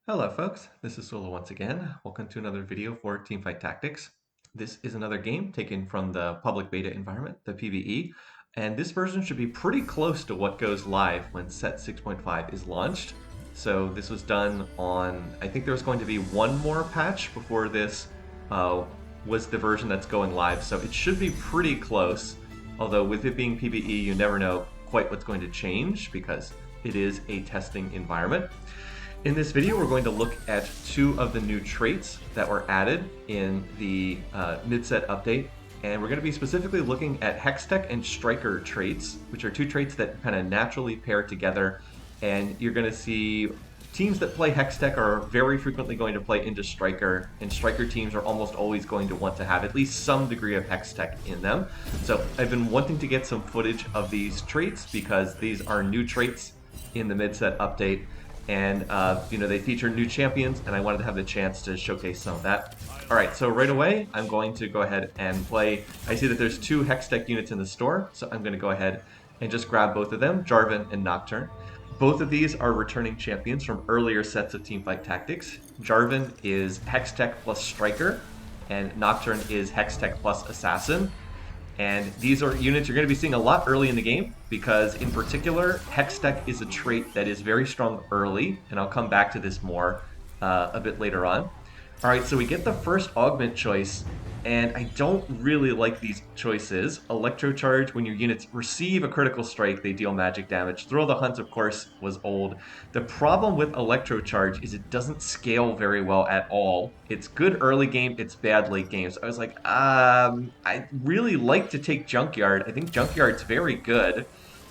Hello folks, this is Solo once again. Welcome to another video for Teamfight Tactics. This is another game taken from the public beta environment, the PBE, and this version should be pretty close to what goes live when set 6.5 is launched. So this was done on, I think there was going to be one more patch before this was the version that's going live, so it should be pretty close, although with it being PBE you never know quite what's going to change because it is a testing environment. In this video, we're going to look at two of the new traits that were added in the mid-set update, and we're going to be specifically looking at Hextech and Striker traits, which are two traits that kind of naturally pair together, and you're going to see teams that play Hextech are very frequently going to play into Striker, and Striker teams are almost always going to want to have at least some degree of Hextech in them. So I've been wanting to get some footage of these traits because these are new traits in the mid-set update. And, they feature new champions, and I wanted to have the chance to showcase some of that. All right, so right away, I'm going to go ahead and play. I see that there's two Hextech units in the store, so I'm going to go ahead and just grab both of them, Jarvan and Nocturne. Both of these are returning champions from earlier sets of Teamfight Tactics. Jarvan is Hextech plus Striker, and Nocturne is Hextech plus Assassin. And these are units you're going to be seeing a lot early in the game because, in particular, Hextech is a trait that is very strong early, and I'll come back to this more a bit later on. All right, so we get the first augment choice, and I don't really like these choices. Electrocharge, when your units receive a critical strike, they deal magic damage. Thrill the Hunt, of course, was old. The problem with Electrocharge is it doesn't scale very well at all. It's good early game, it's bad late game. So I was like, I really like to take Junkyard. I think Junkyard's very good,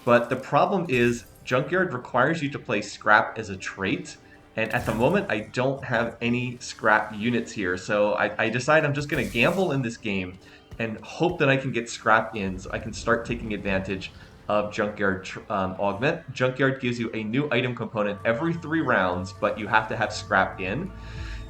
but the problem is Junkyard requires you to play Scrap as a trait. And at the moment, I don't have any scrap units here, so I decide I'm just going to gamble in this game and hope that I can get scrap in so I can start taking advantage of Junkyard Augment. Junkyard gives you a new item component every 3 rounds, but you have to have scrap in.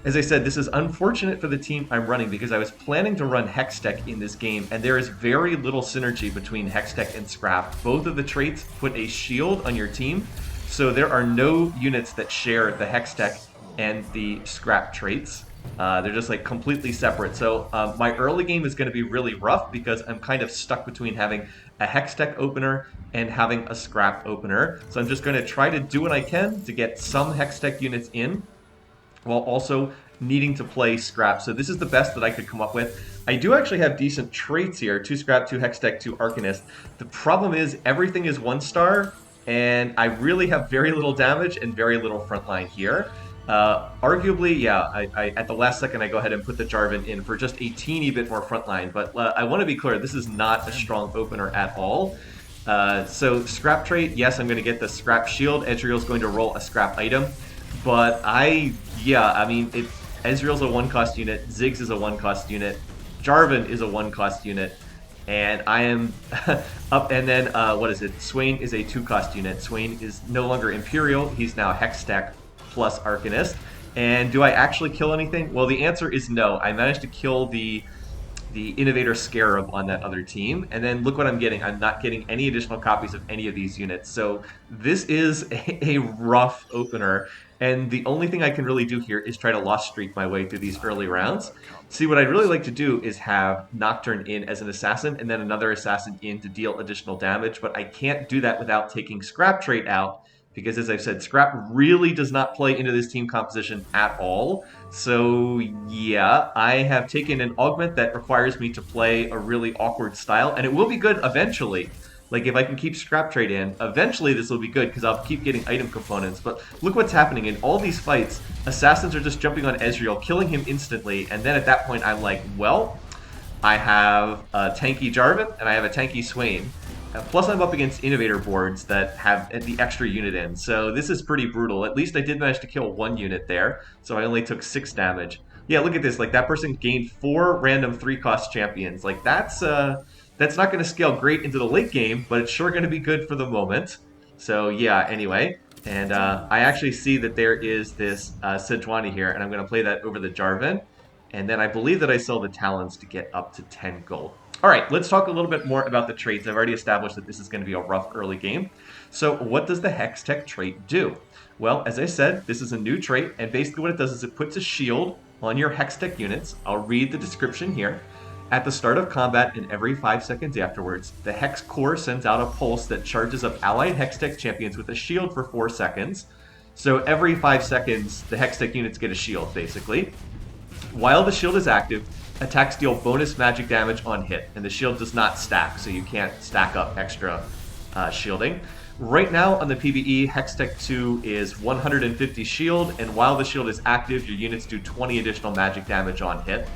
As I said, this is unfortunate for the team I'm running because I was planning to run Hextech in this game, and there is very little synergy between Hextech and Scrap. Both of the traits put a shield on your team, so there are no units that share the Hextech and the Scrap traits. They're just like completely separate. So my early game is going to be really rough because I'm kind of stuck between having a Hextech opener and having a Scrap opener. So I'm just going to try to do what I can to get some Hextech units in, while also needing to play Scrap. So this is the best that I could come up with. I do actually have decent traits here, 2 Scrap, 2 Hextech, 2 Arcanist. The problem is everything is 1 star, and I really have very little damage and very little frontline here. Arguably, yeah, I at the last second I go ahead and put the Jarvan in for just a teeny bit more frontline, but I want to be clear, this is not a strong opener at all. So Scrap trait, yes, I'm going to get the Scrap shield. Ezreal's going to roll a Scrap item. But Ezreal's a 1-cost unit, Ziggs is a 1-cost unit, Jarvan is a 1-cost unit, and I am up, and then, Swain is a 2-cost unit. Swain is no longer Imperial, he's now Hextech plus Arcanist. And do I actually kill anything? Well, the answer is no. I managed to kill the Innovator Scarab on that other team, and then look what I'm getting. I'm not getting any additional copies of any of these units, so this is a rough opener, and the only thing I can really do here is try to lost streak my way through these early rounds. See, what I'd really like to do is have Nocturne in as an assassin, and then another assassin in to deal additional damage, but I can't do that without taking Scrap trait out, because as I've said, Scrap really does not play into this team composition at all. So yeah, I have taken an augment that requires me to play a really awkward style, and it will be good eventually. Like, if I can keep Scrap Trade in, eventually this will be good because I'll keep getting item components. But look what's happening in all these fights. Assassins are just jumping on Ezreal, killing him instantly, and then at that point I'm like, well, I have a tanky Jarvan and I have a tanky Swain. Plus, I'm up against Innovator boards that have the extra unit in, so this is pretty brutal. At least I did manage to kill 1 unit there, so I only took 6 damage. Yeah, look at this. Like, that person gained 4 random 3-cost champions. Like, that's not going to scale great into the late game, but it's sure going to be good for the moment. So, yeah, anyway. And I actually see that there is this Sejuani here, and I'm going to play that over the Jarvan. And then I believe that I sell the Talons to get up to 10 gold. All right, let's talk a little bit more about the traits. I've already established that this is going to be a rough early game. So what does the Hextech trait do? Well, as I said, this is a new trait, and basically what it does is it puts a shield on your Hextech units. I'll read the description here. At the start of combat and every 5 seconds afterwards, the Hex Core sends out a pulse that charges up allied Hextech champions with a shield for 4 seconds. So every 5 seconds, the Hextech units get a shield, basically. While the shield is active, attacks deal bonus magic damage on hit, and the shield does not stack, so you can't stack up extra shielding. Right now on the PBE, Hextech 2 is 150 shield, and while the shield is active, your units do 20 additional magic damage on hit.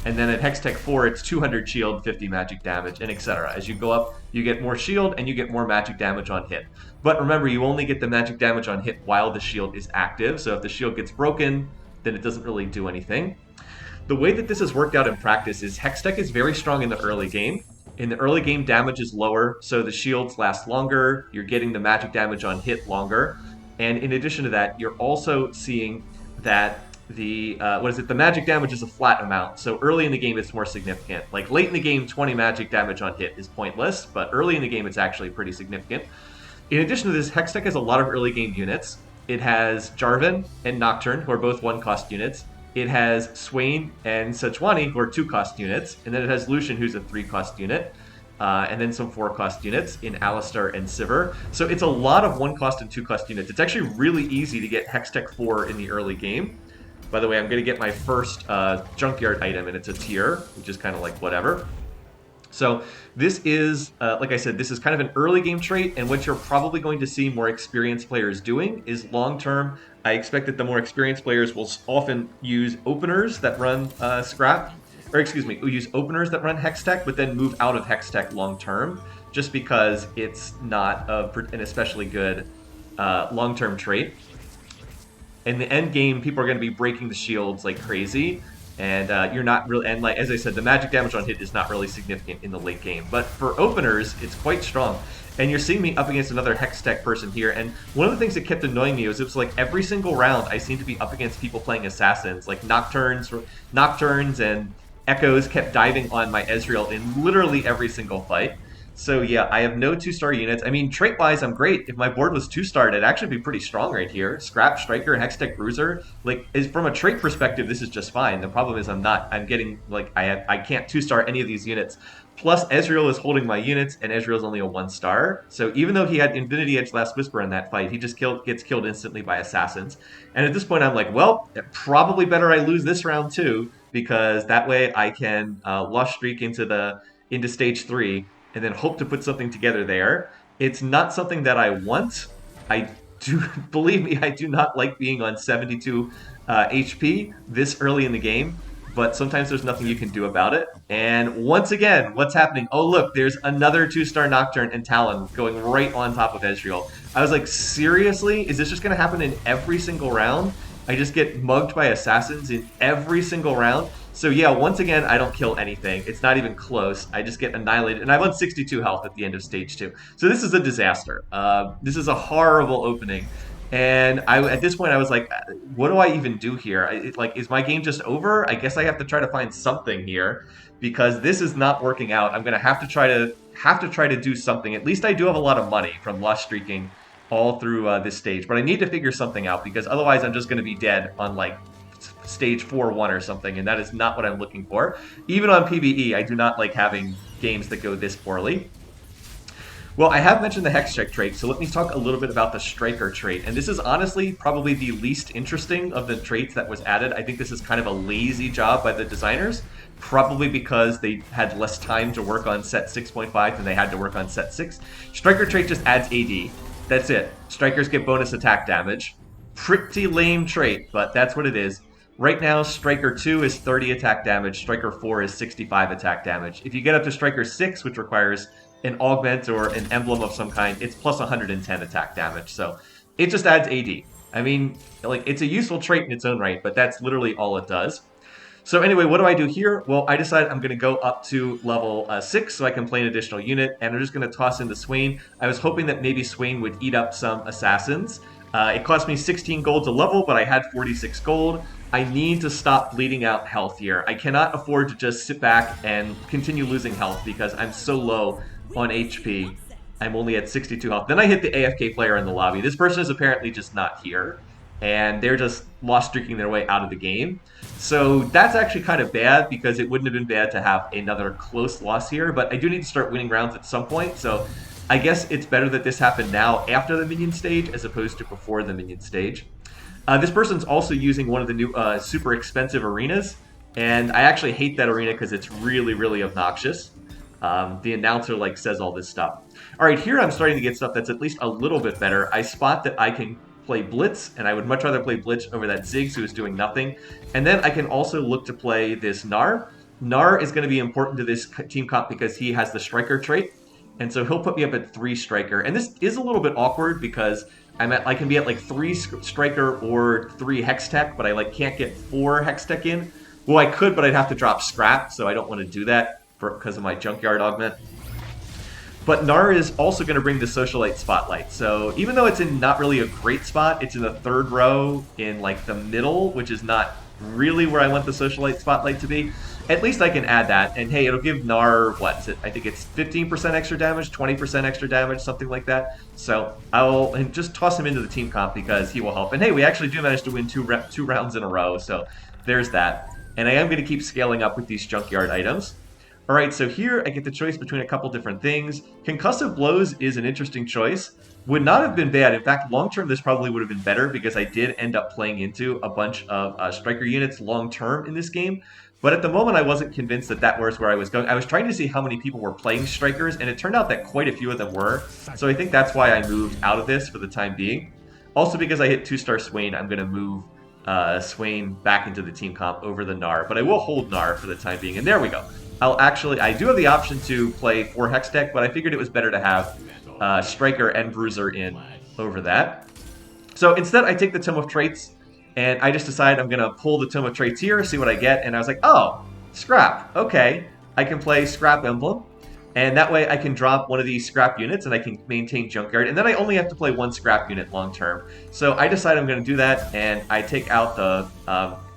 And then at Hextech 4, it's 200 shield, 50 magic damage, and etc. As you go up, you get more shield, and you get more magic damage on hit. But remember, you only get the magic damage on hit while the shield is active, so if the shield gets broken, then it doesn't really do anything. The way that this has worked out in practice is Hextech is very strong in the early game. In the early game, damage is lower, so the shields last longer, you're getting the magic damage on hit longer, and in addition to that, you're also seeing that the magic damage is a flat amount, so early in the game it's more significant. Like late in the game, 20 magic damage on hit is pointless, but early in the game it's actually pretty significant. In addition to this, Hextech has a lot of early game units. It has Jarvan and Nocturne, who are both 1-cost units. It has Swain and Sejuani, who are 2-cost units, and then it has Lucian, who's a 3-cost unit, and then some 4-cost units in Alistar and Sivir. So it's a lot of 1-cost and 2-cost units. It's actually really easy to get Hextech 4 in the early game. By the way, I'm going to get my first junkyard item, and it's a tier, which is kind of like whatever. So this is, like I said, this is kind of an early game trait, and what you're probably going to see more experienced players doing is long-term. I expect that the more experienced players will often use openers that run use openers that run Hextech, but then move out of Hextech long-term, just because it's not an especially good long-term trait. In the end game, people are going to be breaking the shields like crazy, and you're not really, and like as I said, the magic damage on hit is not really significant in the late game. But for openers, it's quite strong. And you're seeing me up against another Hextech person here, and one of the things that kept annoying me was it was like every single round I seemed to be up against people playing assassins, like Nocturnes and Echoes kept diving on my Ezreal in literally every single fight. So yeah, I have no 2-star units. I mean, trait-wise, I'm great. If my board was 2-star, it'd actually be pretty strong right here. Scrap, Striker, Hextech, Bruiser. Like, from a trait perspective, this is just fine. The problem is I'm getting, like, I can't 2-star any of these units. Plus, Ezreal is holding my units, and Ezreal's only a 1-star. So even though he had Infinity Edge Last Whisper in that fight, he just gets killed instantly by assassins. And at this point, I'm like, well, probably better I lose this round too, because that way I can Lush Streak into stage 3, and then hope to put something together there. It's not something that I want. Believe me, I do not like being on 72 HP this early in the game, but sometimes there's nothing you can do about it. And once again, what's happening? Oh look, there's another 2-star Nocturne and Talon going right on top of Ezreal. I was like, seriously? Is this just gonna happen in every single round? I just get mugged by assassins in every single round? So yeah, once again, I don't kill anything. It's not even close. I just get annihilated. And I'm on 62 health at the end of stage 2. So this is a disaster. This is a horrible opening. And at this point, I was like, what do I even do here? Is my game just over? I guess I have to try to find something here, because this is not working out. I'm going to have to try to do something. At least I do have a lot of money from Lush Streaking all through this stage. But I need to figure something out, because otherwise I'm just going to be dead on like stage 4-1 or something, and that is not what I'm looking for. Even on PBE, I do not like having games that go this poorly. Well, I have mentioned the Hextech trait, so let me talk a little bit about the Striker trait. And this is honestly probably the least interesting of the traits that was added. I think this is kind of a lazy job by the designers, probably because they had less time to work on set 6.5 than they had to work on set 6. Striker trait just adds AD. That's it. Strikers get bonus attack damage. Pretty lame trait, but that's what it is. Right now, Striker 2 is 30 attack damage, Striker 4 is 65 attack damage. If you get up to Striker 6, which requires an augment or an emblem of some kind, it's plus 110 attack damage. So it just adds AD. I mean, like, it's a useful trait in its own right, but that's literally all it does. So anyway, what do I do here? Well, I decided I'm going to go up to level 6 so I can play an additional unit, and I'm just going to toss in the Swain. I was hoping that maybe Swain would eat up some assassins. It cost me 16 gold to level, but I had 46 gold. I need to stop bleeding out health here. I cannot afford to just sit back and continue losing health because I'm so low on HP. I'm only at 62 health. Then I hit the AFK player in the lobby. This person is apparently just not here, and they're just lost streaking their way out of the game. So that's actually kind of bad because it wouldn't have been bad to have another close loss here, but I do need to start winning rounds at some point, so I guess it's better that this happened now after the minion stage as opposed to before the minion stage. This person's also using one of the new super expensive arenas, and I actually hate that arena because it's really, really obnoxious. The announcer like says all this stuff. All right, here I'm starting to get stuff that's at least a little bit better. I spot that I can play Blitz, and I would much rather play Blitz over that Ziggs who is doing nothing. And then I can also look to play this Gnar. Gnar is going to be important to this team comp because he has the Striker trait, and so he'll put me up at 3 Striker. And this is a little bit awkward because I can be at like 3 Striker or 3 Hextech, but I like can't get 4 Hextech in. Well, I could, but I'd have to drop Scrap, so I don't want to do that because of my Junkyard augment. But Gnar is also going to bring the Socialite Spotlight. So even though it's in not really a great spot, it's in the 3rd row in like the middle, which is not really where I want the Socialite Spotlight to be. At least I can add that. And hey, it'll give Gnar, what is it? I think it's 15% extra damage, 20% extra damage, something like that. So I'll just toss him into the team comp because he will help. And hey, we actually do manage to win two rounds in a row. So there's that. And I am going to keep scaling up with these Junkyard items. All right, so here I get the choice between a couple different things. Concussive Blows is an interesting choice. Would not have been bad. In fact, long-term, this probably would have been better because I did end up playing into a bunch of Striker units long-term in this game. But at the moment, I wasn't convinced that that was where I was going. I was trying to see how many people were playing Strikers, and it turned out that quite a few of them were. So I think that's why I moved out of this for the time being. Also, because I hit 2-star Swain, I'm going to move Swain back into the team comp over the Gnar. But I will hold Gnar for the time being, and there we go. I do have the option to play 4 Hextech, but I figured it was better to have Striker and Bruiser in over that. So instead, I take the Tome of Traits, and I just decide I'm going to pull the Tome of Traits here, see what I get, and I was like, oh, Scrap. Okay, I can play Scrap Emblem, and that way I can drop one of these Scrap units, and I can maintain Junkyard, and then I only have to play 1 Scrap unit long term. So I decide I'm going to do that, and I take out the...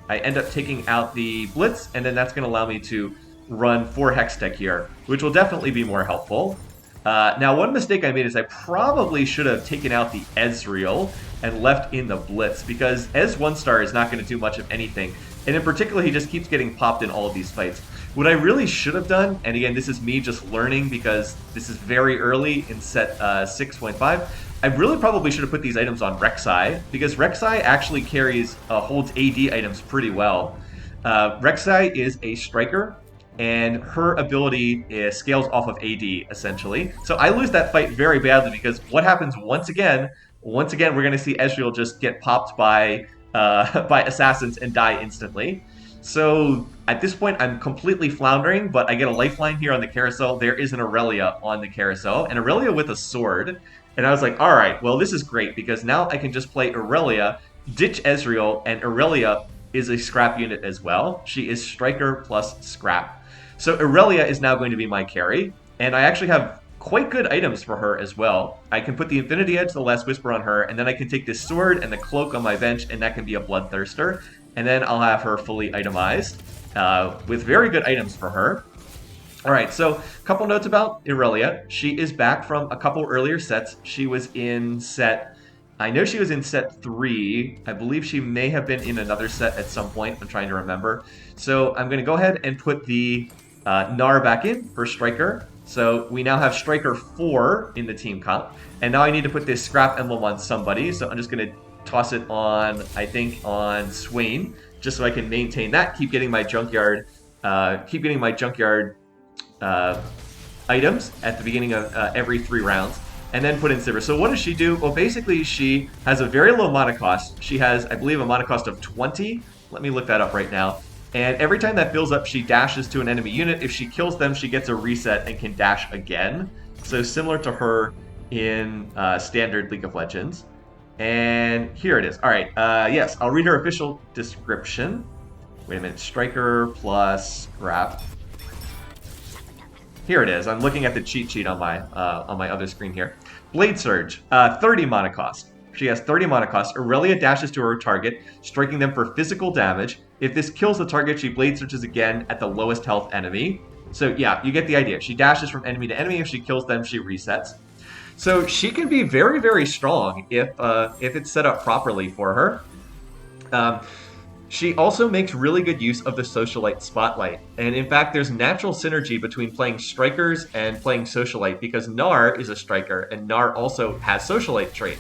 I end up taking out the Blitz, and then that's going to allow me to run 4 Hextech here, which will definitely be more helpful. Now, one mistake I made is I probably should have taken out the Ezreal and left in the Blitz, because Ez 1-star is not going to do much of anything, and in particular, he just keeps getting popped in all of these fights. What I really should have done, and again, this is me just learning because this is very early in set 6.5, I really probably should have put these items on Rek'Sai, because Rek'Sai actually holds AD items pretty well. Rek'Sai is a Striker, and her ability scales off of AD, essentially. So I lose that fight very badly because what happens once again, we're going to see Ezreal just get popped by assassins and die instantly. So at this point, I'm completely floundering, but I get a lifeline here on the carousel. There is an Irelia on the carousel, and Irelia with a sword. And I was like, all right, well, this is great because now I can just play Irelia, ditch Ezreal, and Irelia is a Scrap unit as well. She is Striker plus Scrap. So Irelia is now going to be my carry, and I actually have quite good items for her as well. I can put the Infinity Edge, the Last Whisper on her, and then I can take this sword and the cloak on my bench, and that can be a Bloodthirster. And then I'll have her fully itemized with very good items for her. All right, so a couple notes about Irelia. She is back from a couple earlier sets. She was in set... I know she was in set 3. I believe she may have been in another set at some point. I'm trying to remember. So I'm going to go ahead and put the Gnar back in for Striker. So we now have Striker 4 in the team comp. And now I need to put this Scrap Emblem on somebody. So I'm just going to toss it on, I think, on Swain. Just so I can maintain that. Keep getting my Junkyard items at the beginning of every 3 rounds. And then put in Sivir. So what does she do? Well, basically, she has a very low mana cost. She has, I believe, a mana cost of 20. Let me look that up right now. And every time that fills up, she dashes to an enemy unit. If she kills them, she gets a reset and can dash again. So similar to her in standard League of Legends. And here it is. All right. Yes, I'll read her official description. Wait a minute. Striker plus Scrap. Here it is. I'm looking at the cheat sheet on my other screen here. Blade Surge, 30 mana cost. She has 30 mana cost. Irelia dashes to her target, striking them for physical damage. If this kills the target, she Blade Surges again at the lowest health enemy. So yeah, you get the idea. She dashes from enemy to enemy. If she kills them, she resets. So she can be very, very strong if it's set up properly for her. Um, she also makes really good use of the Socialite Spotlight. And in fact, there's natural synergy between playing Strikers and playing Socialite because Gnar is a Striker and Gnar also has Socialite Trait.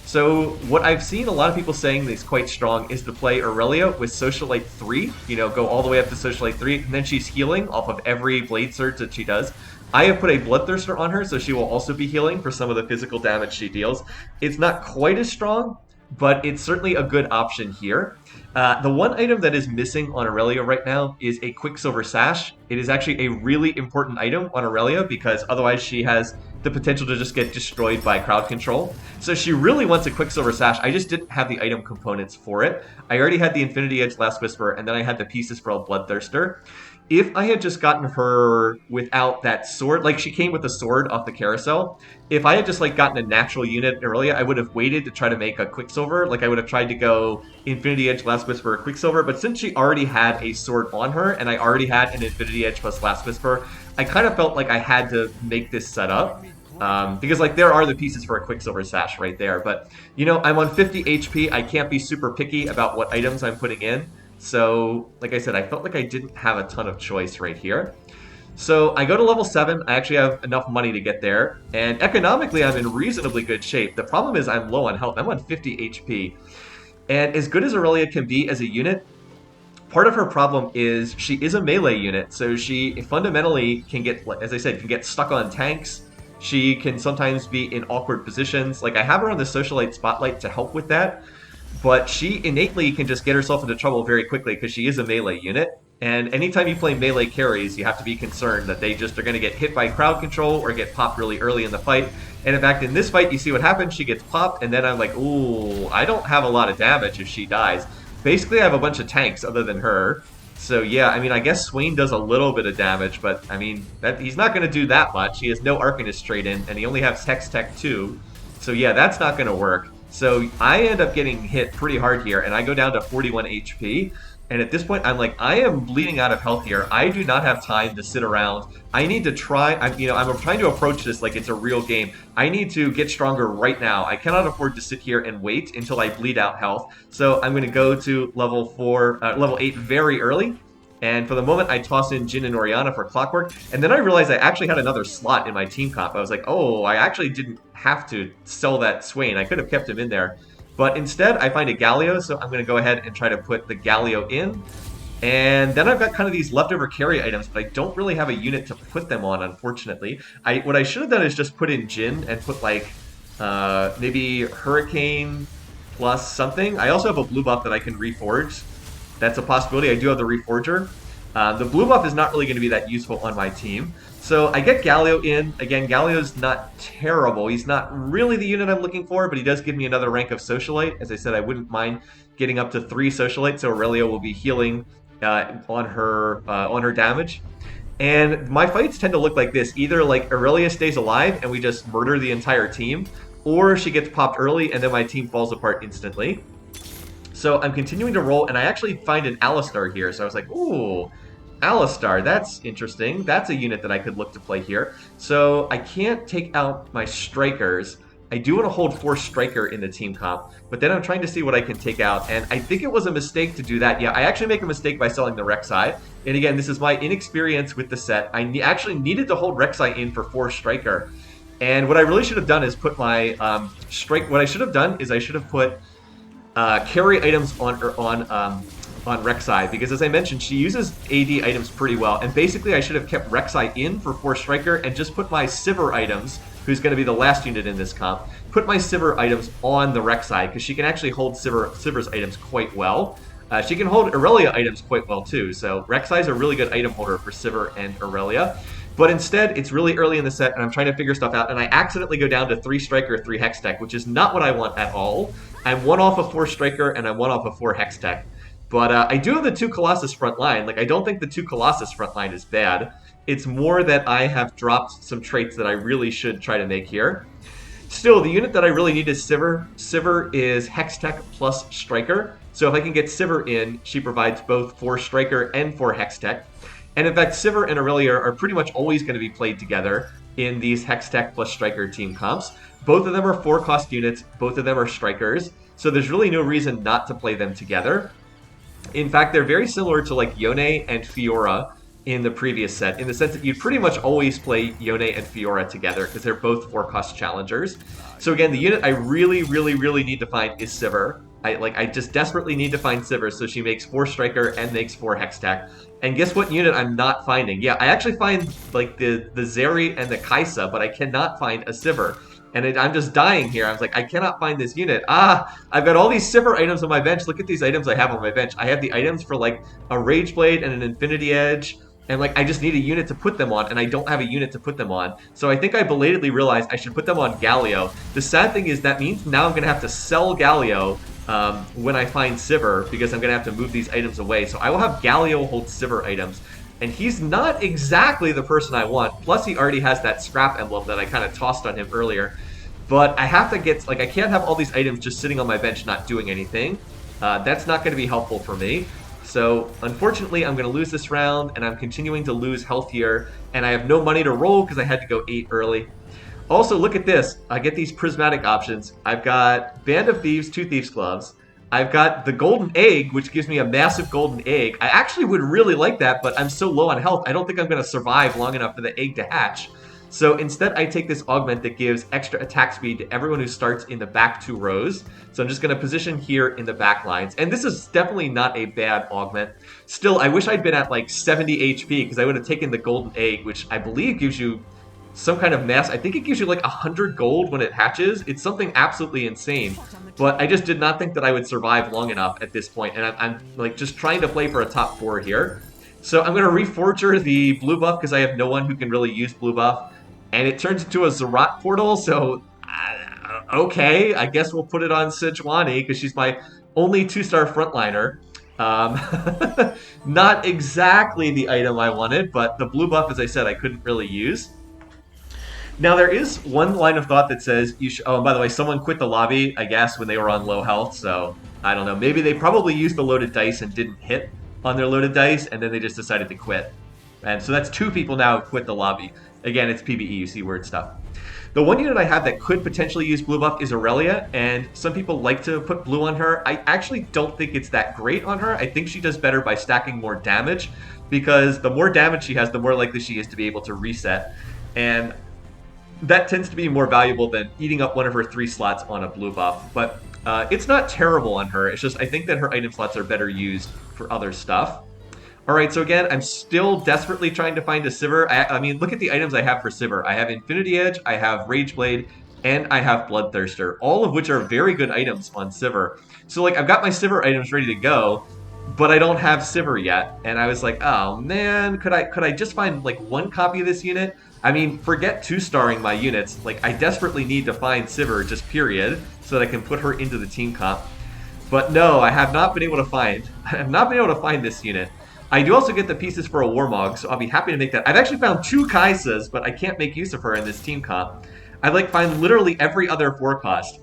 So what I've seen a lot of people saying is quite strong is to play Irelia with Socialite 3, go all the way up to Socialite 3, and then she's healing off of every Blade Surge that she does. I have put a Bloodthirster on her, so she will also be healing for some of the physical damage she deals. It's not quite as strong, but it's certainly a good option here. The one item that is missing on Irelia right now is a Quicksilver Sash. It is actually a really important item on Irelia because otherwise she has the potential to just get destroyed by crowd control. So she really wants a Quicksilver Sash. I just didn't have the item components for it. I already had the Infinity Edge Last Whisper, and then I had the pieces for a Bloodthirster. If I had just gotten her without that sword, like she came with a sword off the carousel, if I had just like gotten a natural unit earlier, I would have waited to try to make a Quicksilver. Like I would have tried to go Infinity Edge, Last Whisper, Quicksilver, but since she already had a sword on her and I already had an Infinity Edge plus Last Whisper, I kind of felt like I had to make this setup. Because like there are the pieces for a Quicksilver Sash right there, but I'm on 50 HP. I can't be super picky about what items I'm putting in. So, like I said, I felt like I didn't have a ton of choice right here. So I go to level 7, I actually have enough money to get there, and economically I'm in reasonably good shape. The problem is I'm low on health, I'm on 50 HP. And as good as Irelia can be as a unit, part of her problem is she is a melee unit, so she fundamentally can get, as I said, can get stuck on tanks. She can sometimes be in awkward positions. Like I have her on the Socialite Spotlight to help with that. But she innately can just get herself into trouble very quickly because she is a melee unit. And anytime you play melee carries, you have to be concerned that they just are going to get hit by crowd control or get popped really early in the fight. And in fact, in this fight, you see what happens. She gets popped, and then I'm like, ooh, I don't have a lot of damage if she dies. Basically, I have a bunch of tanks other than her. So yeah, I mean, I guess Swain does a little bit of damage, but I mean, he's not going to do that much. He has no Arcanist trait in, and he only has Hextech 2. So yeah, that's not going to work. So I end up getting hit pretty hard here, and I go down to 41 HP. And at this point, I'm like, I am bleeding out of health here. I do not have time to sit around. I need to try. I'm trying to approach this like it's a real game. I need to get stronger right now. I cannot afford to sit here and wait until I bleed out health. So I'm going to go to level 8 very early. And for the moment, I toss in Jin and Oriana for Clockwork. And then I realized I actually had another slot in my team comp. I was like, oh, I actually didn't have to sell that Swain. I could have kept him in there. But instead, I find a Galio, so I'm going to go ahead and try to put the Galio in. And then I've got kind of these leftover carry items, but I don't really have a unit to put them on, unfortunately. What I should have done is just put in Jin and put, like, maybe Hurricane plus something. I also have a blue buff that I can reforge. That's a possibility. I do have the Reforger. The blue buff is not really going to be that useful on my team. So I get Galio in. Again, Galio's not terrible. He's not really the unit I'm looking for, but he does give me another rank of Socialite. As I said, I wouldn't mind getting up to 3 Socialites, so Irelia will be healing on her damage. And my fights tend to look like this. Either like Irelia stays alive and we just murder the entire team, or she gets popped early and then my team falls apart instantly. So I'm continuing to roll, and I actually find an Alistar here. So I was like, ooh, Alistar, that's interesting. That's a unit that I could look to play here. So I can't take out my Strikers. I do want to hold 4 Striker in the team comp, but then I'm trying to see what I can take out, and I think it was a mistake to do that. Yeah, I actually make a mistake by selling the Rek'Sai, and again, this is my inexperience with the set. I actually needed to hold Rek'Sai in for 4 Striker, and what I really should have done is put my What I should have done is I should have put carry items on Rek'Sai, because as I mentioned, she uses AD items pretty well, and basically I should have kept Rek'Sai in for 4 Striker and just put my Sivir items, who's going to be the last unit in this comp, put my Sivir items on the Rek'Sai, because she can actually hold Sivir's items quite well. She can hold Irelia items quite well too, so Rek'Sai is a really good item holder for Sivir and Irelia. But instead, it's really early in the set, and I'm trying to figure stuff out, and I accidentally go down to 3 Striker, 3 Hextech, which is not what I want at all. I'm 1 off of 4 Striker, and I'm 1 off of 4 Hextech. But I do have the 2 Colossus front line. Like, I don't think the 2 Colossus front line is bad. It's more that I have dropped some traits that I really should try to make here. Still, the unit that I really need is Sivir. Sivir is Hextech plus Striker. So if I can get Sivir in, she provides both 4 Striker and 4 Hextech. And in fact, Sivir and Irelia are pretty much always going to be played together. in these Hextech plus Striker team comps. Both of them are 4-cost units. Both of them are Strikers. So there's really no reason not to play them together. In fact, they're very similar to like Yone and Fiora in the previous set, in the sense that you'd pretty much always play Yone and Fiora together because they're both 4-cost challengers. So again, the unit I really, really, really need to find is Sivir. I just desperately need to find Sivir so she makes 4 Striker and makes 4 Hextech. And guess what unit I'm not finding? Yeah, I actually find like the Zeri and the Kaisa, but I cannot find a Sivir. And I'm just dying here. I was like, I cannot find this unit. I've got all these Sivir items on my bench. Look at these items I have on my bench. I have the items for like a Rage Blade and an Infinity Edge. And like, I just need a unit to put them on, and I don't have a unit to put them on. So I think I belatedly realized I should put them on Galio. The sad thing is that means now I'm going to have to sell Galio when I find Sivir, because I'm going to have to move these items away. So I will have Galio hold Sivir items. And he's not exactly the person I want. Plus, he already has that scrap emblem that I kind of tossed on him earlier. But I have to get, like, I can't have all these items just sitting on my bench not doing anything. That's not going to be helpful for me. So, unfortunately, I'm going to lose this round, and I'm continuing to lose health here. And I have no money to roll because I had to go 8 early. Also, look at this. I get these prismatic options. I've got Band of Thieves, 2 Thieves' Gloves. I've got the Golden Egg, which gives me a massive Golden Egg. I actually would really like that, but I'm so low on health, I don't think I'm going to survive long enough for the egg to hatch. So instead, I take this augment that gives extra attack speed to everyone who starts in the back 2 rows. So I'm just going to position here in the back lines. And this is definitely not a bad augment. Still, I wish I'd been at like 70 HP, because I would have taken the Golden Egg, which I believe gives you some kind of mass. I think it gives you like 100 gold when it hatches. It's something absolutely insane. But I just did not think that I would survive long enough at this point. And I'm like just trying to play for a top 4 here. So I'm going to reforger the blue buff because I have no one who can really use blue buff. And it turns into a Zerat portal. So, okay, I guess we'll put it on Sejuani because she's my only 2-star frontliner. Not exactly the item I wanted, but the blue buff, as I said, I couldn't really use. Now, there is one line of thought that says you should... Oh, and by the way, someone quit the lobby, I guess, when they were on low health. So, I don't know. Maybe they probably used the loaded dice and didn't hit on their loaded dice, and then they just decided to quit. And so that's 2 people now who quit the lobby. Again, it's PBE, you see weird stuff. The one unit I have that could potentially use blue buff is Irelia, and some people like to put blue on her. I actually don't think it's that great on her. I think she does better by stacking more damage, because the more damage she has, the more likely she is to be able to reset. And that tends to be more valuable than eating up one of her 3 slots on a blue buff. But it's not terrible on her. It's just I think that her item slots are better used for other stuff. Alright, so again, I'm still desperately trying to find a Sivir. I mean, look at the items I have for Sivir. I have Infinity Edge, I have Rage Blade, and I have Bloodthirster, all of which are very good items on Sivir. So, like, I've got my Sivir items ready to go, but I don't have Sivir yet. And I was like, oh man, could I just find, like, 1 copy of this unit? I mean, forget 2-starring my units. Like, I desperately need to find Sivir, just period, so that I can put her into the team comp. But no, I have not been able to find. I have not been able to find this unit. I do also get the pieces for a Warmog, so I'll be happy to make that. I've actually found 2 Kaisas, but I can't make use of her in this team comp. I like find literally every other 4-cost.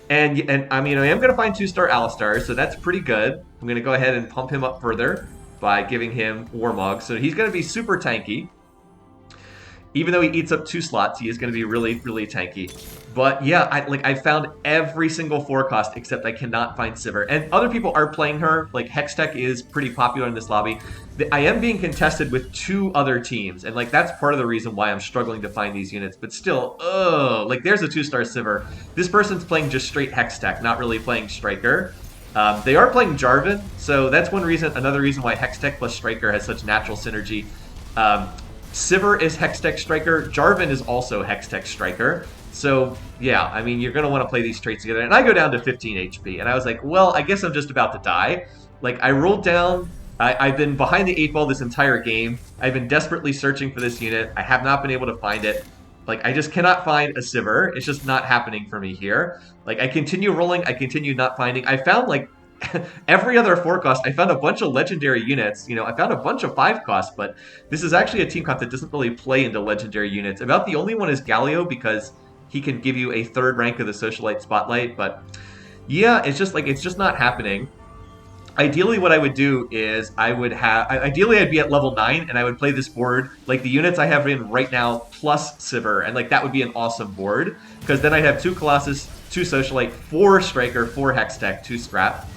And I mean, I am going to find 2-star Alistar, so that's pretty good. I'm going to go ahead and pump him up further by giving him Warmog. So he's going to be super tanky. Even though he eats up 2 slots, he is going to be really, really tanky. But yeah, I found every single 4-cost except I cannot find Sivir. And other people are playing her. Like, Hextech is pretty popular in this lobby. I am being contested with 2 other teams. And, like, that's part of the reason why I'm struggling to find these units. But still, like, there's a 2-star Sivir. This person's playing just straight Hextech, not really playing Striker. They are playing Jarvan, so that's another reason why Hextech plus Striker has such natural synergy. Sivir is Hextech Striker. Jarvan is also Hextech Striker. So, yeah, I mean, you're going to want to play these traits together. And I go down to 15 HP. And I was like, well, I guess I'm just about to die. Like, I rolled down. I've been behind the 8 ball this entire game. I've been desperately searching for this unit. I have not been able to find it. Like, I just cannot find a Sivir. It's just not happening for me here. Like, I continue rolling. I continue not finding. I found, like, every other 4-cost. I found a bunch of legendary units. You know, I found a bunch of 5-cost, but this is actually a team comp that doesn't really play into legendary units. About the only one is Galio because he can give you a 3rd rank of the Socialite Spotlight, but yeah, it's just like, it's just not happening. ideally what I would do is ideally I'd be at level 9 and I would play this board like the units I have in right now plus Sivir, and like that would be an awesome board because then I'd have 2 Colossus, 2 Socialite, 4 Striker, 4 Hextech, 2 Scrap.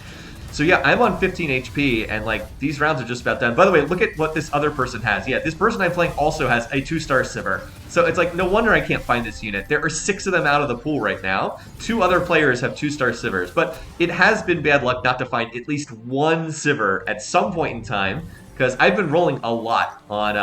So yeah, I'm on 15 HP, and like these rounds are just about done. By the way, look at what this other person has. Yeah, this person I'm playing also has a 2-star Sivir. So it's like, no wonder I can't find this unit. There are 6 of them out of the pool right now. 2 other players have 2-star Sivirs, but it has been bad luck not to find at least 1 Sivir at some point in time, because I've been rolling a lot on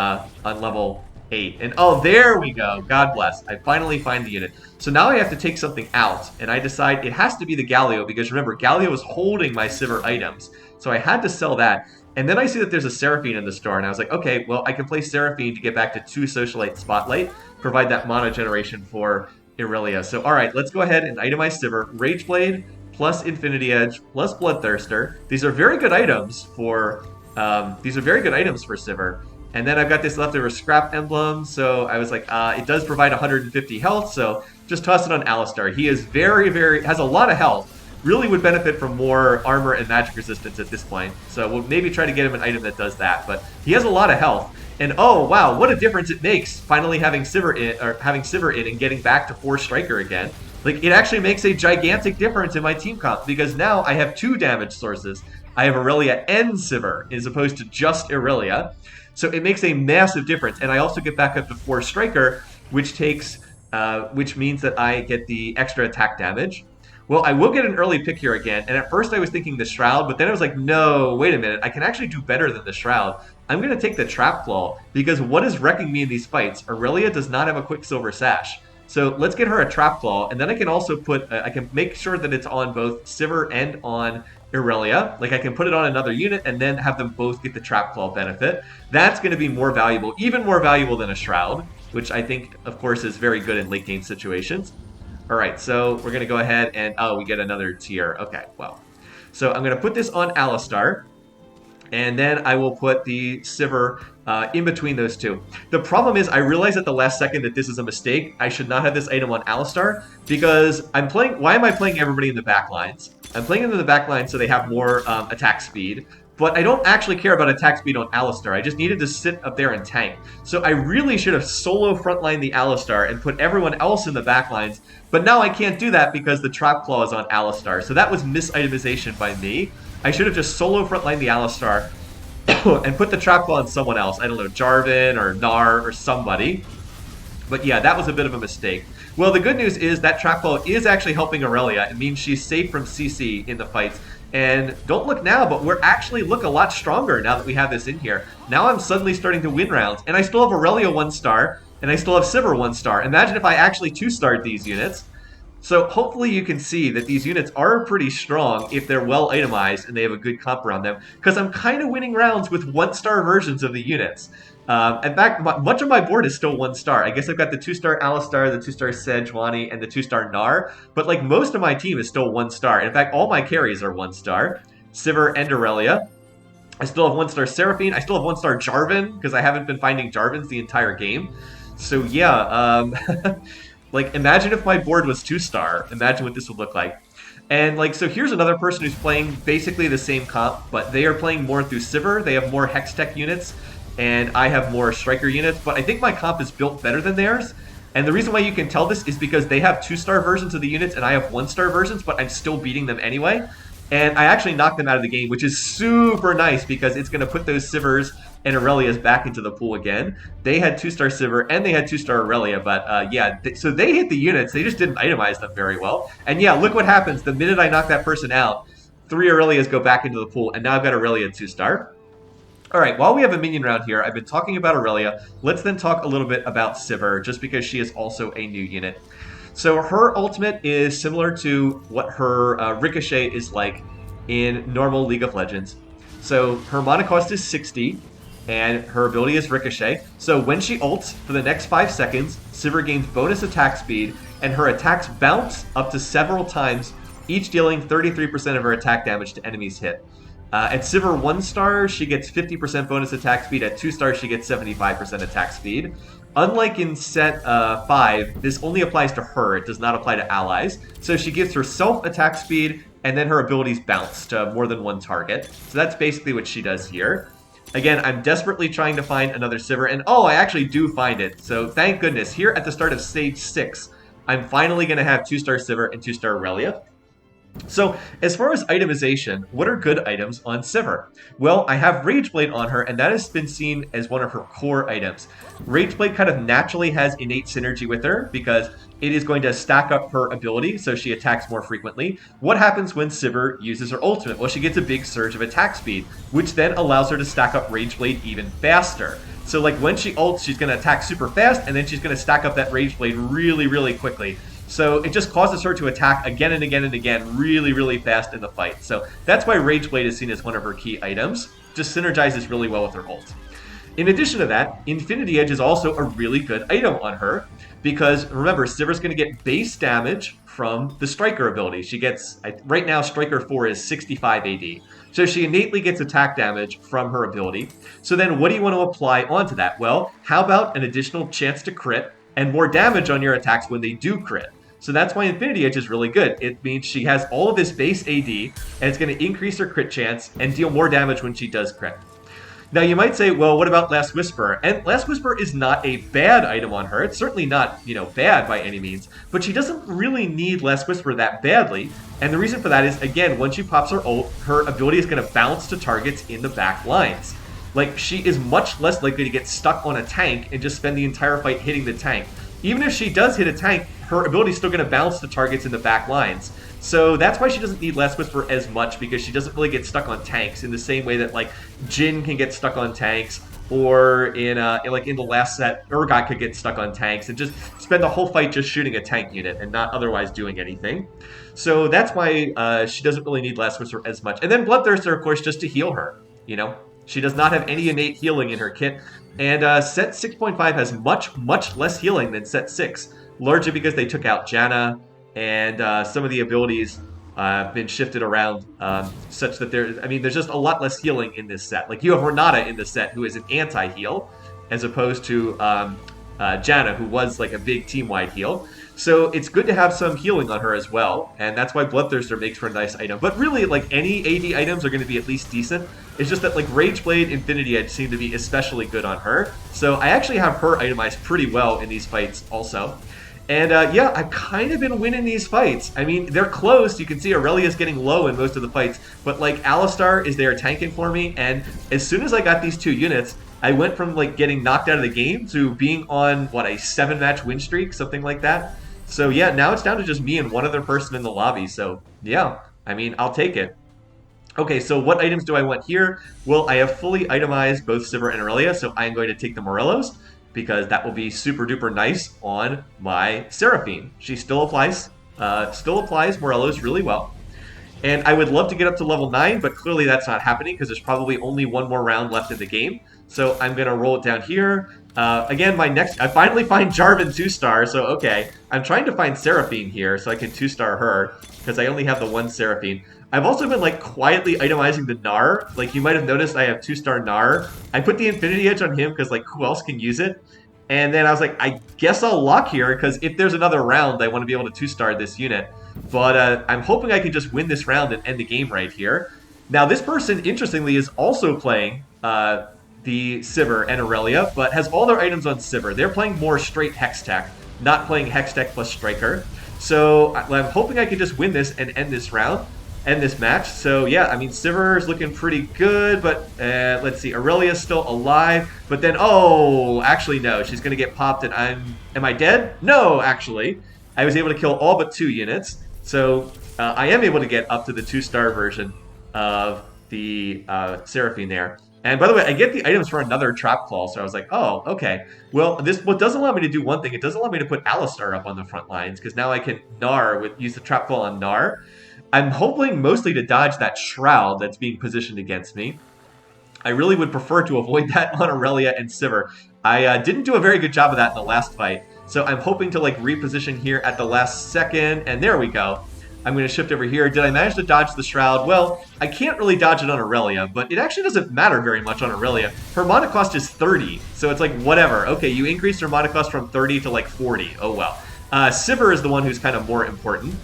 level 8. And oh, there we go. God bless. I finally find the unit. So now I have to take something out, and I decide it has to be the Galio, because remember, Galio is holding my Sivir items. So I had to sell that. And then I see that there's a Seraphine in the store, and I was like, okay, well, I can play Seraphine to get back to 2 Socialite Spotlight, provide that mana generation for Irelia. So, all right, let's go ahead and itemize Sivir. Rageblade plus Infinity Edge plus Bloodthirster. These are very good items for Sivir. And then I've got this leftover Scrap Emblem, so I was like, it does provide 150 health, so just toss it on Alistar. He is has a lot of health. Really would benefit from more armor and magic resistance at this point. So we'll maybe try to get him an item that does that. But he has a lot of health. And oh wow, what a difference it makes finally having Sivir in and getting back to 4 Striker again. Like, it actually makes a gigantic difference in my team comp, because now I have 2 damage sources. I have Irelia and Sivir as opposed to just Irelia. So it makes a massive difference. And I also get back up to 4 Striker, which means that I get the extra attack damage. Well, I will get an early pick here again, and at first I was thinking the Shroud, but then I was like, no, wait a minute, I can actually do better than the Shroud. I'm going to take the Trap Claw, because what is wrecking me in these fights? Irelia does not have a Quicksilver Sash. So let's get her a Trap Claw, and then I can also I can make sure that it's on both Sivir and on Irelia. Like, I can put it on another unit and then have them both get the Trap Claw benefit. That's going to be more valuable, even more valuable than a Shroud, which I think, of course, is very good in late game situations. All right, so we're going to go ahead and, oh, we get another tier. Okay, well. So I'm going to put this on Alistar, and then I will put the Sivir in between those two. The problem is I realize at the last second that this is a mistake. I should not have this item on Alistar, because why am I playing everybody in the back lines? I'm playing them in the back line so they have more attack speed. But I don't actually care about attack speed on Alistar. I just needed to sit up there and tank. So I really should have solo frontlined the Alistar and put everyone else in the backlines. But now I can't do that because the Trap Claw is on Alistar. So that was misitemization by me. I should have just solo frontlined the Alistar and put the Trap Claw on someone else. I don't know, Jarvan or Gnar or somebody. But yeah, that was a bit of a mistake. Well, the good news is that Trap Claw is actually helping Irelia. It means she's safe from CC in the fights. And don't look now, but we're actually look a lot stronger now that we have this in here. Now I'm suddenly starting to win rounds. And I still have Irelia 1-star, and I still have Sivir 1-star. Imagine if I actually 2-starred these units. So hopefully you can see that these units are pretty strong if they're well itemized and they have a good comp around them. Because I'm kind of winning rounds with 1-star versions of the units. In fact, much of my board is still 1-star. I guess I've got the 2-star Alistar, the 2-star Sejuani, and the 2-star Gnar. But like most of my team is still 1-star. In fact, all my carries are 1-star. Sivir and Irelia. I still have 1-star Seraphine. I still have 1-star Jarvan, because I haven't been finding Jarvans the entire game. So yeah, like imagine if my board was 2-star. Imagine what this would look like. And like, so here's another person who's playing basically the same comp, but they are playing more through Sivir. They have more Hextech units, and I have more Striker units, but I think my comp is built better than theirs. And the reason why you can tell this is because they have 2-star versions of the units and I have 1-star versions, but I'm still beating them anyway. And I actually knocked them out of the game, which is super nice because it's going to put those Sivirs and Irelias back into the pool again. They had 2-star Sivir and they had 2-star Irelia, but yeah, so they hit the units. They just didn't itemize them very well. And yeah, look what happens. The minute I knock that person out, 3 Irelias go back into the pool, and now I've got Irelia 2-star. All right, while we have a minion round here, I've been talking about Irelia. Let's then talk a little bit about Sivir, just because she is also a new unit. So her ultimate is similar to what her Ricochet is like in normal League of Legends. So her mana cost is 60, and her ability is Ricochet. So when she ults for the next 5 seconds, Sivir gains bonus attack speed, and her attacks bounce up to several times, each dealing 33% of her attack damage to enemies hit. At Sivir 1-star, she gets 50% bonus attack speed. At 2-star, she gets 75% attack speed. Unlike in set 5, this only applies to her. It does not apply to allies. So she gives herself attack speed and then her abilities bounce to more than one target. So that's basically what she does here. Again, I'm desperately trying to find another Sivir, and oh, I actually do find it. So thank goodness, here at the start of stage 6, I'm finally going to have 2-star Sivir and 2-star Irelia. So, as far as itemization, what are good items on Sivir? Well, I have Rageblade on her, and that has been seen as one of her core items. Rageblade kind of naturally has innate synergy with her, because it is going to stack up her ability, so she attacks more frequently. What happens when Sivir uses her ultimate? Well, she gets a big surge of attack speed, which then allows her to stack up Rageblade even faster. So, like, when she ults, she's going to attack super fast, and then she's going to stack up that Rageblade really, really quickly. So it just causes her to attack again and again and again really, really fast in the fight. So that's why Rageblade is seen as one of her key items. Just synergizes really well with her ult. In addition to that, Infinity Edge is also a really good item on her, because remember, Sivir's going to get base damage from the Striker ability. She gets, right now, Striker 4 is 65 AD. So she innately gets attack damage from her ability. So then what do you want to apply onto that? Well, how about an additional chance to crit and more damage on your attacks when they do crit? So that's why Infinity Edge is really good. It means she has all of this base AD, and it's going to increase her crit chance and deal more damage when she does crit. Now you might say, well, what about Last Whisper? And Last Whisper is not a bad item on her. It's certainly not, bad by any means, but she doesn't really need Last Whisper that badly. And the reason for that is, again, when she pops her ult, her ability is going to bounce to targets in the back lines. Like, she is much less likely to get stuck on a tank and just spend the entire fight hitting the tank. Even if she does hit a tank, her ability is still going to bounce to targets in the back lines. So that's why she doesn't need Last Whisper as much, because she doesn't really get stuck on tanks in the same way that, like, Jhin can get stuck on tanks, or in the last set, Urgot could get stuck on tanks and just spend the whole fight just shooting a tank unit and not otherwise doing anything. So that's why she doesn't really need Last Whisper as much. And then Bloodthirster, of course, just to heal her, She does not have any innate healing in her kit. And set 6.5 has much, much less healing than set 6. Largely because they took out Janna, and some of the abilities have been shifted around such that there's just a lot less healing in this set. Like, you have Renata in the set, who is an anti-heal, as opposed to Janna, who was like a big team-wide heal. So it's good to have some healing on her as well, and that's why Bloodthirster makes for a nice item. But really, like, any AD items are going to be at least decent. It's just that, like, Rageblade, Infinity Edge seem to be especially good on her. So I actually have her itemized pretty well in these fights also. And yeah, I've kind of been winning these fights. I mean, they're close. You can see Irelia's getting low in most of the fights. But, like, Alistar is there tanking for me. And as soon as I got these 2 units, I went from, like, getting knocked out of the game to being on, what, a 7-match win streak? Something like that. So, yeah, now it's down to just me and one other person in the lobby. So, yeah, I mean, I'll take it. Okay, so what items do I want here? Well, I have fully itemized both Sivir and Irelia, so I'm going to take the Morelos, because that will be super duper nice on my Seraphine. She still applies Morelos really well. And I would love to get up to level 9, but clearly that's not happening because there's probably only one more round left in the game. So I'm going to roll it down here. Again, I finally find Jarvan 2-star, so okay. I'm trying to find Seraphine here so I can 2-star her, because I only have the one Seraphine. I've also been, like, quietly itemizing the Gnar. Like, you might have noticed I have 2-star Gnar. I put the Infinity Edge on him because, like, who else can use it? And then I was like, I guess I'll lock here, because if there's another round, I want to be able to 2-star this unit. But I'm hoping I can just win this round and end the game right here. Now, this person, interestingly, is also playing the Sivir and Irelia, but has all their items on Sivir. They're playing more straight Hextech, not playing Hextech plus Striker. So I'm hoping I can just win this and end this round. End this match. So yeah, I mean, Sivir is looking pretty good, but let's see, Irelia's still alive, but then, oh, actually no, she's gonna get popped and am I dead? No, actually. I was able to kill all but 2 units, so I am able to get up to the 2-star version of the Seraphine there. And by the way, I get the items for another Trap Claw, so I was like, oh, okay. Well, what does allow me to do one thing, it does allow me to put Alistar up on the front lines, because now I can use the Trap Claw on Gnar. I'm hoping mostly to dodge that Shroud that's being positioned against me. I really would prefer to avoid that on Irelia and Sivir. I didn't do a very good job of that in the last fight, so I'm hoping to, like, reposition here at the last second, and there we go. I'm going to shift over here. Did I manage to dodge the Shroud? Well, I can't really dodge it on Irelia, but it actually doesn't matter very much on Irelia. Her mana cost is 30, so it's like, whatever. Okay, you increased her mana cost from 30 to, like, 40. Oh, well. Sivir is the one who's kind of more important.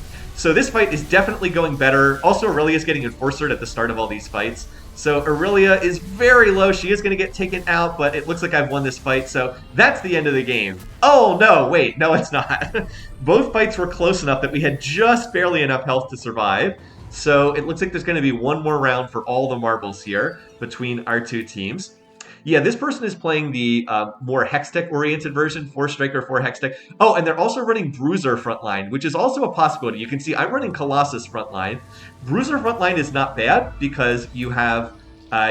So this fight is definitely going better. Also, Irelia is getting Enforcered at the start of all these fights. So Irelia is very low. She is going to get taken out, but it looks like I've won this fight. So that's the end of the game. Oh, no, wait. No, it's not. Both fights were close enough that we had just barely enough health to survive. So it looks like there's going to be one more round for all the marbles here between our two teams. Yeah, this person is playing the more Hextech-oriented version, 4-Striker, 4-Hextech. Oh, and they're also running Bruiser frontline, which is also a possibility. You can see I'm running Colossus frontline. Bruiser frontline is not bad because you have...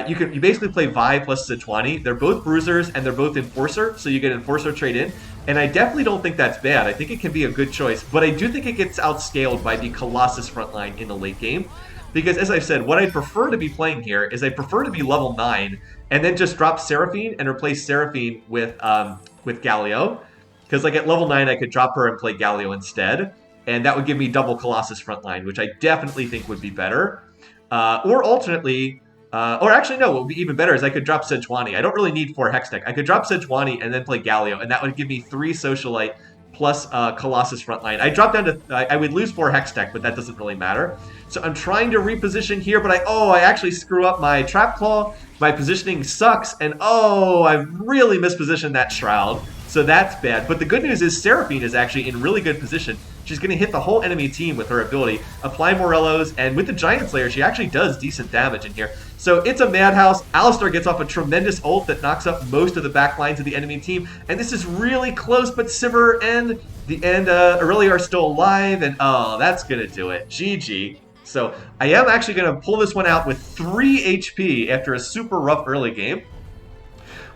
you basically play Vi plus Sejuani. They're both Bruisers and they're both Enforcer, so you get Enforcer Trait in. And I definitely don't think that's bad. I think it can be a good choice, but I do think it gets outscaled by the Colossus frontline in the late game. Because as I've said, what I prefer to be playing here is I prefer to be level 9 and then just drop Seraphine and replace Seraphine with Galio. Because like at level 9 I could drop her and play Galio instead. And that would give me double Colossus frontline, which I definitely think would be better. Or alternately, or actually no, what would be even better is I could drop Sejuani. I don't really need 4 Hextech. I could drop Sejuani and then play Galio, and that would give me 3 Socialite plus Colossus frontline. I drop down to, I would lose 4 Hextech, but that doesn't really matter. So I'm trying to reposition here, but I actually screw up my Trap Claw. My positioning sucks, and I've really mispositioned that Shroud. So that's bad. But the good news is Seraphine is actually in really good position. She's going to hit the whole enemy team with her ability, apply Morellos, and with the Giant Slayer, she actually does decent damage in here. So it's a madhouse. Alistar gets off a tremendous ult that knocks up most of the back lines of the enemy team, and this is really close, but Sivir and Irelia are still alive, and oh, that's going to do it. GG. So I am actually going to pull this one out with 3 HP after a super rough early game.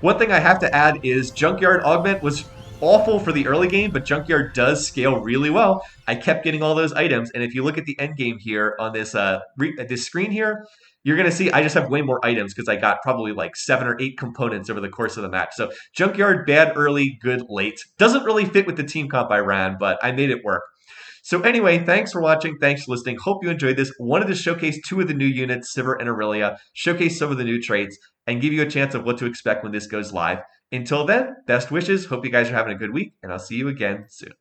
One thing I have to add is Junkyard Augment was awful for the early game, but Junkyard does scale really well. I kept getting all those items, and if you look at the end game here on this this screen here, you're going to see I just have way more items because I got probably like 7 or 8 components over the course of the match. So Junkyard, bad early, good late. Doesn't really fit with the team comp I ran, but I made it work. So anyway, thanks for watching. Thanks for listening. Hope you enjoyed this. Wanted to showcase 2 of the new units, Sivir and Irelia, showcase some of the new traits, and give you a chance of what to expect when this goes live. Until then, best wishes. Hope you guys are having a good week, and I'll see you again soon.